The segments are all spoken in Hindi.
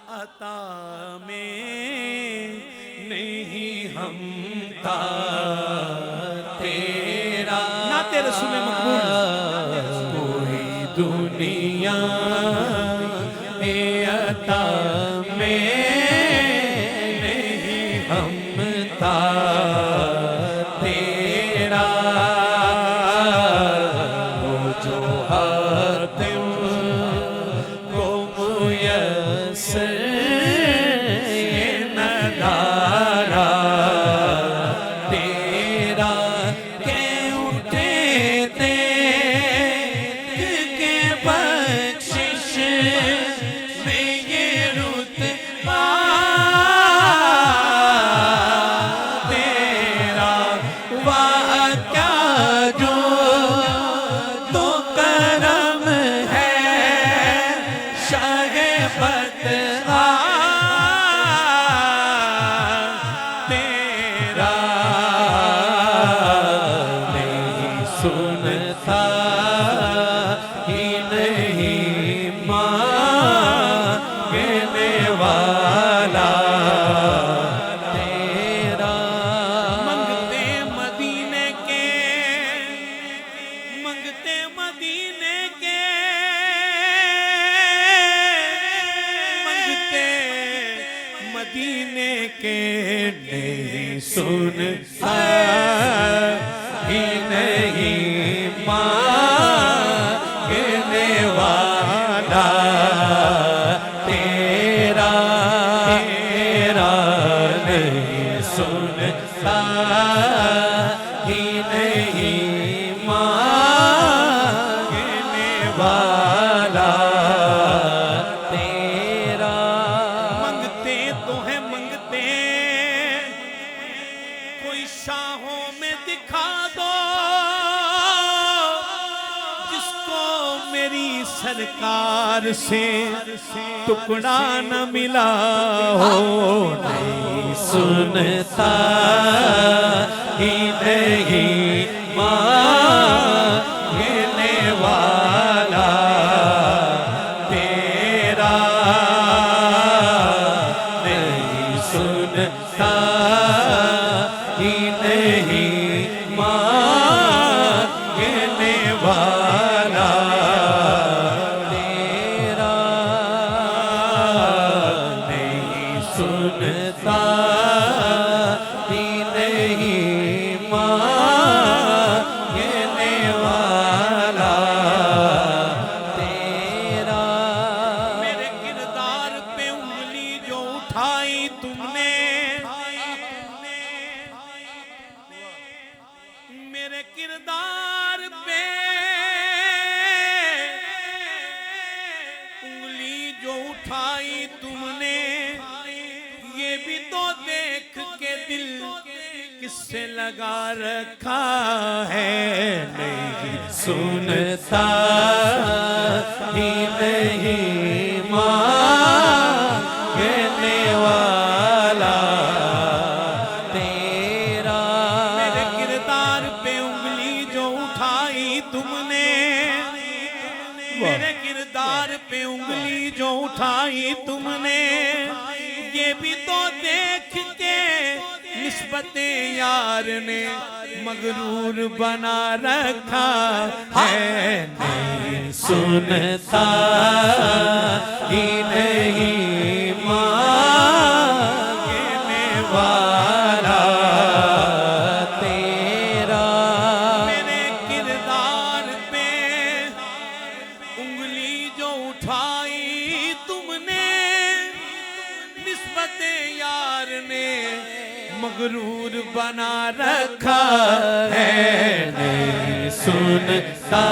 अता में नहीं हमता तेरा ना तेरे सुने मकबूल कोई दुनिया अता में नहीं हमता तेरा वो जो हातिम को मुयस्सर ये नज़ारा तेरा के उठे देख के बख्शिश में ये रुतबा तेरा वाह क्या जो तो करम है शाहे बदला तेरा नहीं सुनता ही नहीं मांगने वाला तेरा मंगते मदीने के मंगते मदीने के मंगते मदीने के नहीं सुनता ही नहीं मांगने वाला तेरा तेरा नहीं सुनता ही नहीं मांगने वाला तेरा मंगते तो है मंगते कोई शाहों में दिखा दो जिसको मेरी सरकार से टुकड़ा न मिला हो नहीं सुनता ही नहीं मांगने वाला तेरा नहीं सुनता ही नहीं मांगने वाला तेरा नहीं सुनता ही नहीं मांगने वाला तेरा मेरे किरदार पे उंगली जो उठाई तुमने मेरे किरदार पे उंगली जो उठाई तुमने ये भी तो देख के दिल किससे लगा रखा है नहीं सुनता ही नहीं मांगने वाला तेरा मेरे किरदार पे उंगली जो उठाई तुमने मेरे किरदार पे उंगली जो उठाई तुमने ये भी तो देख के निस्बते यार ने मगरूर बना रखा है नहीं सुनता ही नहीं मांगने वाला तेरा मेरे किरदार पे उंगली जो उठाई तुमने निस्बते यार ने मगरूर बना रखा है नहीं सुनता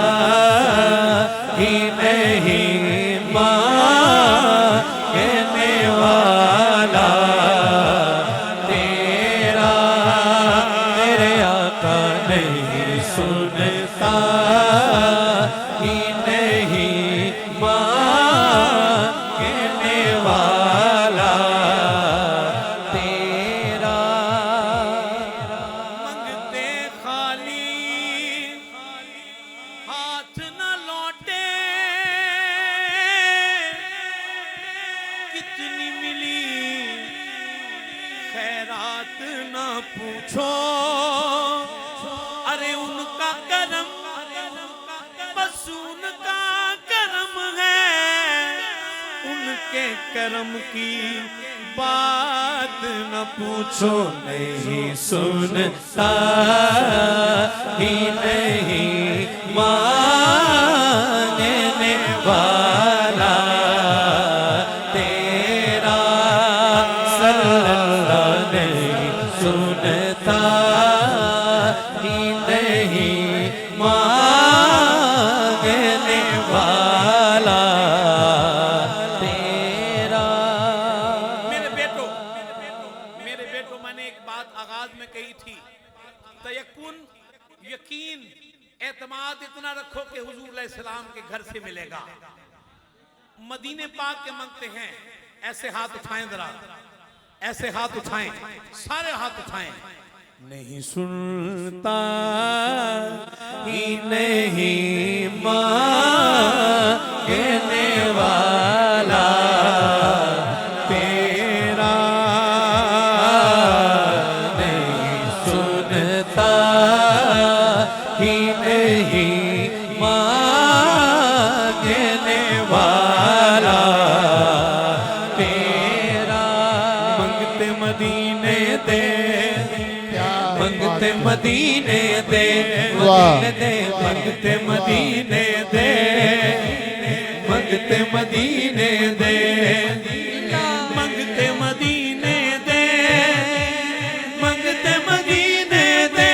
ही नहीं मांगने वाला तेरा मेरे आका नहीं सुनता ही नहीं मांगने वाला तेरा मंगते खाली हाथ न लौटे कितनी मिली खैरात ना पूछो, अरे उनका करम बस उनका करम है, उनके करम की बात न पूछो। नहीं सुनता ही नहीं मांगने वाला तेरा सल्लल्लाहु नहीं सुनता ही नहीं मांगने वाला तेरा। मेरे बेटों मैंने एक बात आगाज में कही थी, तयक्कुन यकीन एतमाद इतना रखो कि हुजूर अलैहिस्सलाम के घर से मिलेगा। मदीने पाक के मांगते हैं, ऐसे हाथ उठाएं जरा, ऐसे हाथ उठाएं, सारे हाथ उठाएं। नहीं सुनता ही नहीं मांगने वाला तेरा, नहीं सुनता ही नहीं मांगने वाला तेरा। मंगते मदीने दे, मंगते मदीने दे, मंगते मदीने दे, मंगते मदीने दे, मंगते मदीने दे, मंगते मदीने दे,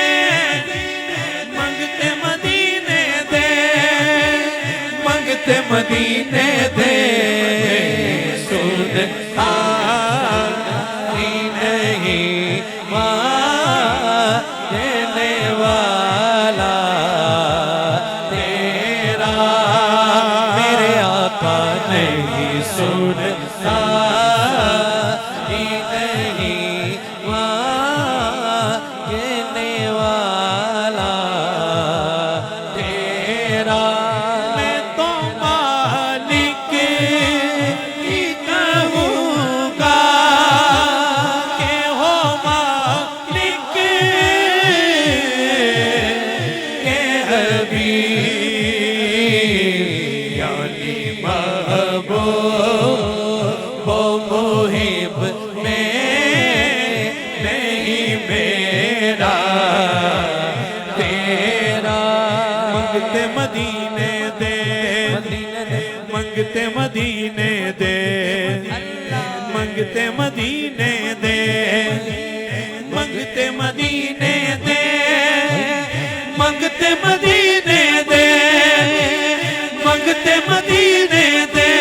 मंगते मदीने दे, मंगते मदीने दे। सुनता ही नहीं मांगने वाला तेरा, मेरे आका नहीं सुनता ही नहीं मांगने वाला तेरा। मैं तो मालिक ही कहूँगा कि हो मालिक के हबीब यानी महबूब वो मुहिब में नहीं मेरा तेरा। मंगते मदीने दे, मंगते मदीने दे, मंगते मदीने दे, मंगते मदीने दे, मंगते मदीने दे, मंगते मदीने दे,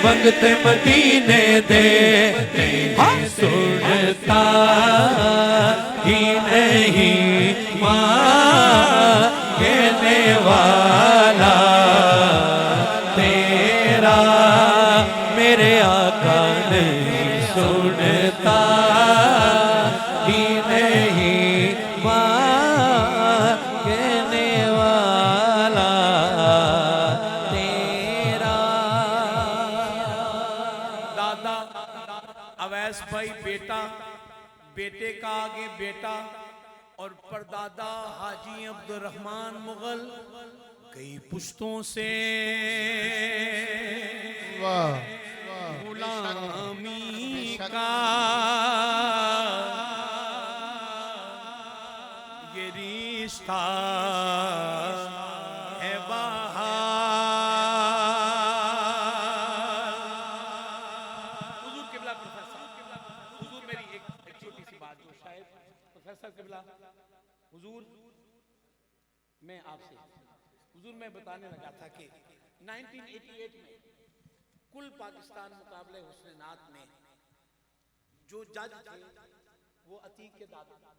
मंगते मदीने दे। सुनता ही नहीं मांगने वाला तेरा, मेरे आका नहीं सुनता ही नहीं मांगने वाला तेरा। दादा अवैस भाई बेटा, बेटे का आगे बेटा और परदादा हाजी अब्दुर्रहमान मुगल कई पुश्तों से गुलामी का ये रिश्ता है बहार। हुजूर किबला प्रोफेसर, हुजूर मेरी एक छोटी सी बात जो शायद प्रोफेसर किबला हुजूर, मैं आपसे हुजूर मैं बताने लगा था कि 1988 में कुल पाकिस्तान मुकाबले हुस्न नात में जो जज थे वो अतीक के दादा था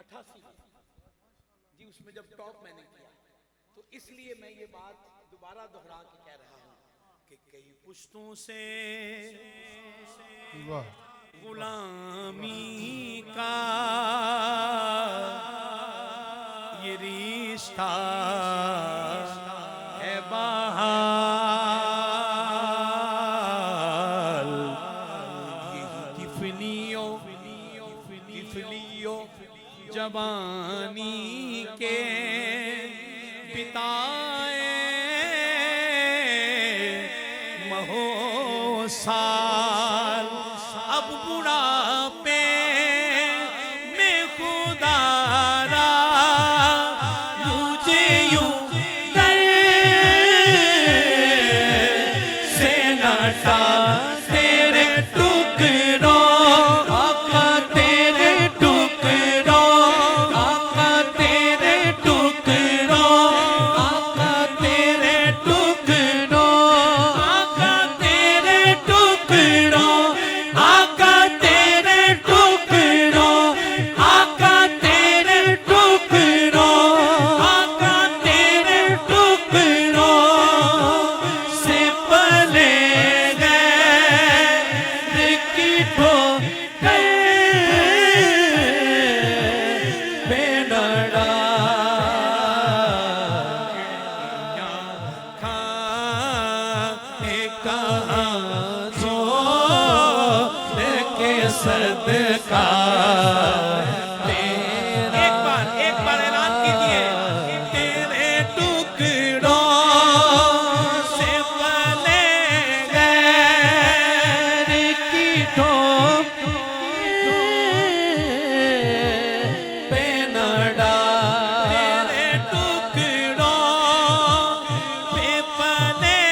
88 जी, उसमें जब टॉप मैंने किया तो इसलिए मैं ये बात दोबारा दोहरा के कह रहा हूँ कि कई पुश्तों से गुलामी का ये रिश्ता है बहार। जवानी के बिताए महोसाल, अब बुढ़ापे में खुदारा मुझे यूं दर से नटा तेरे टुकड़ों, आका तेरे टुकड़ों, आका तेरे टुकड़ों, आका तेरे टुकड़ों, आका तेरे टुकड़ों, आका तेरे टुकड़ों, आका तेरे टुकड़ों, आका तेरे टुकड़ों से पले गए की ठोकर बेनड़ा खाए कहाँ जो के सदका तेरा। एक बार ऐलान कीजिए, तेरे टुकड़ों से पले गए की ठोकर बेनड़ा, तेरे टुकड़ों पे पले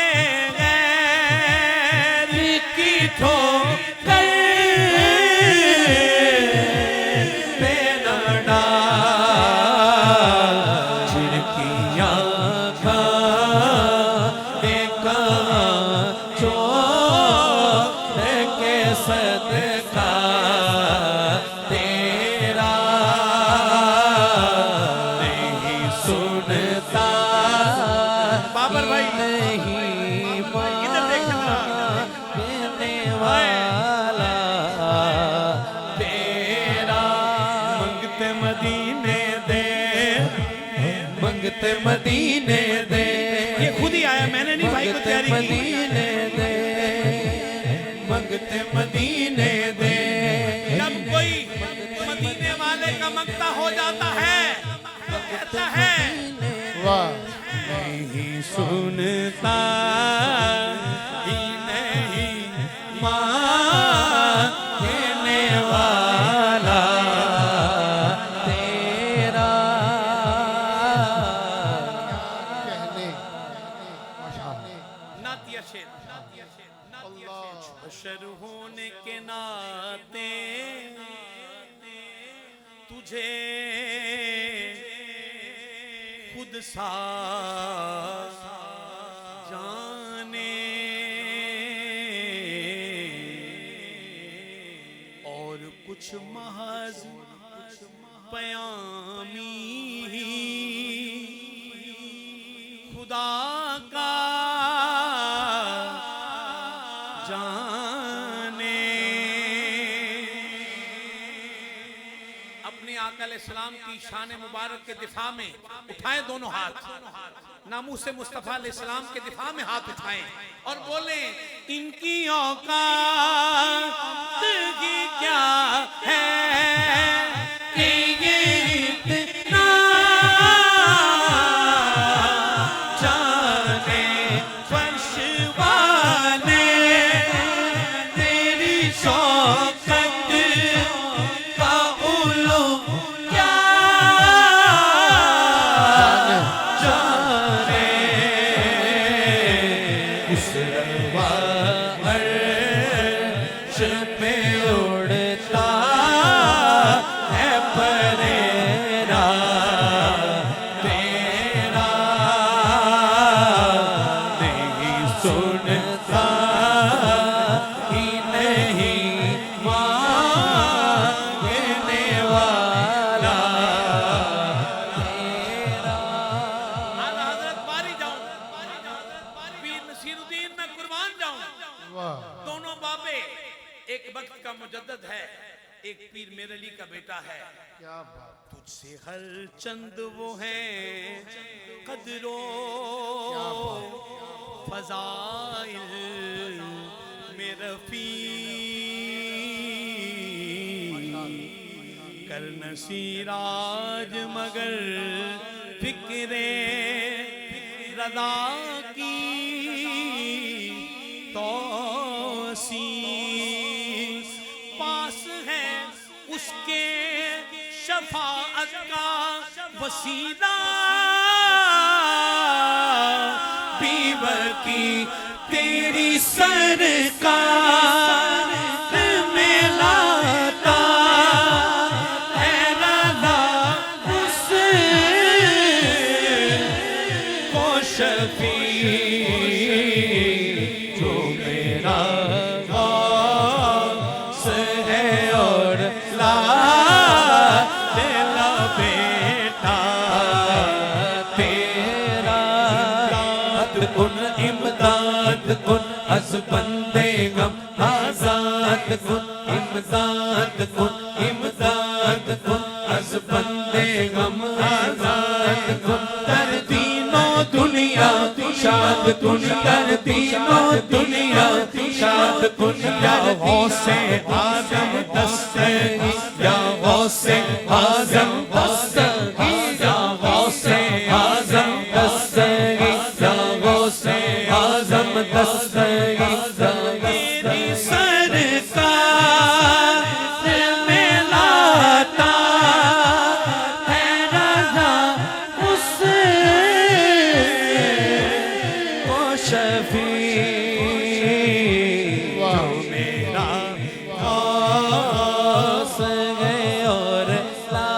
गए की ठोकर बेनड़ा। झिड़कियाँ खाए कहाँ चोर के सदका तेरा नहीं सुनता बाबर भाई नहीं मानने वाला तेरा। मंगते मदीने दे, मंगते मदीने दे, ये खुद ही आया, मैंने नहीं भाई को तैयारी की। मदीने दे, मंगते मदीने दे। जब कोई मदीने वाले का मंगता हो जाता है तो कहता है वाह नहीं सुनता ही नहीं मानने वाला तेरा। कहने माशाअल्लाह। नातिया शेर, बशर होने के नाते तुझे खुद सा जाने और कुछ महज पयामी खुदा का जाने। अपने आका अलैहिस्सलाम की शान मुबारक के दिफा में उठाएं दोनों हाथ, नामूस मुस्तफा अलैहिस्सलाम के दिफा में हाथ उठाएं और बोलें इनकी औकात की क्या है कि ये इतना जाने फर्श वाले तेरी शौकत का उलू क्या जाने। इस रवा अर्श पे उड़ता है परेरा तेरा नहीं सुनता ही नहीं मांगने वाला तेरा। आला हज़रत बारी जाऊं, पीर नसीरुद्दीन मैं कुर्बान जाऊं। वाह दोनों बाबे एक वक्त का मुजद्दद है, एक पीर मेरे अली का बेटा है। क्या बात। तुझसे हर चंद वो हैं कदरो फजाइल में रफी करन सिराज मगर फिक्रे रदा की तोसी पास है उसके शफाअत का वसीला बीवकी तेरी सरकार में लाता है रज़ा उसको शफी जो मेरा गौस है और ला तेरा बेटा तेरा कुन इमदाद कुन अस बंदे गम आजाद कुन इमदाद कुन अस बंदे गम आजाद कुन कर तीनों दुनिया शाद कुन कर तीनों दुनिया शाद कुन या गौसे आजम दस्तगी या गौसे आजम दस्तगी या गौसे आजम दस्तगी या गौसे आजम दस्तगी तेरी सरकार में लाता है रज़ा उसको शफी जो मेरा गौस है और ला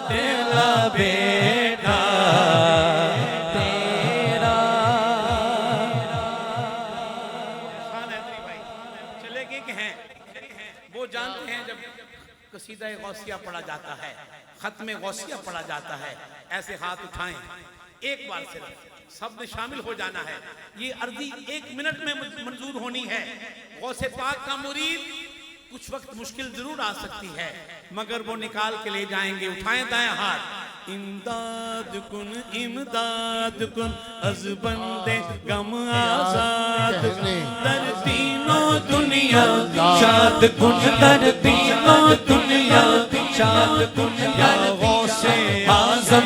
तेरा बेटा तेरा चले गए कि हैं वो जानते हैं जब कसीदा गौसिया पढ़ा जाता है खत्म गौसिया पढ़ा जाता है ऐसे हाथ उठाएं एक बार सिर्फ सब में शामिल हो जाना है ये अर्जी 1 मिनट में मंजूर होनी है गौसे पाक का मुरीद कुछ वक्त मुश्किल जरूर आ सकती है मगर वो निकाल के ले जाएंगे उठाएं दाएं हाथ इमदाद कुन अज बंदे गम आजाद दर तीनों दुनिया शाद कुन दर तीनों दुनिया शाद कुन या गौसे आजम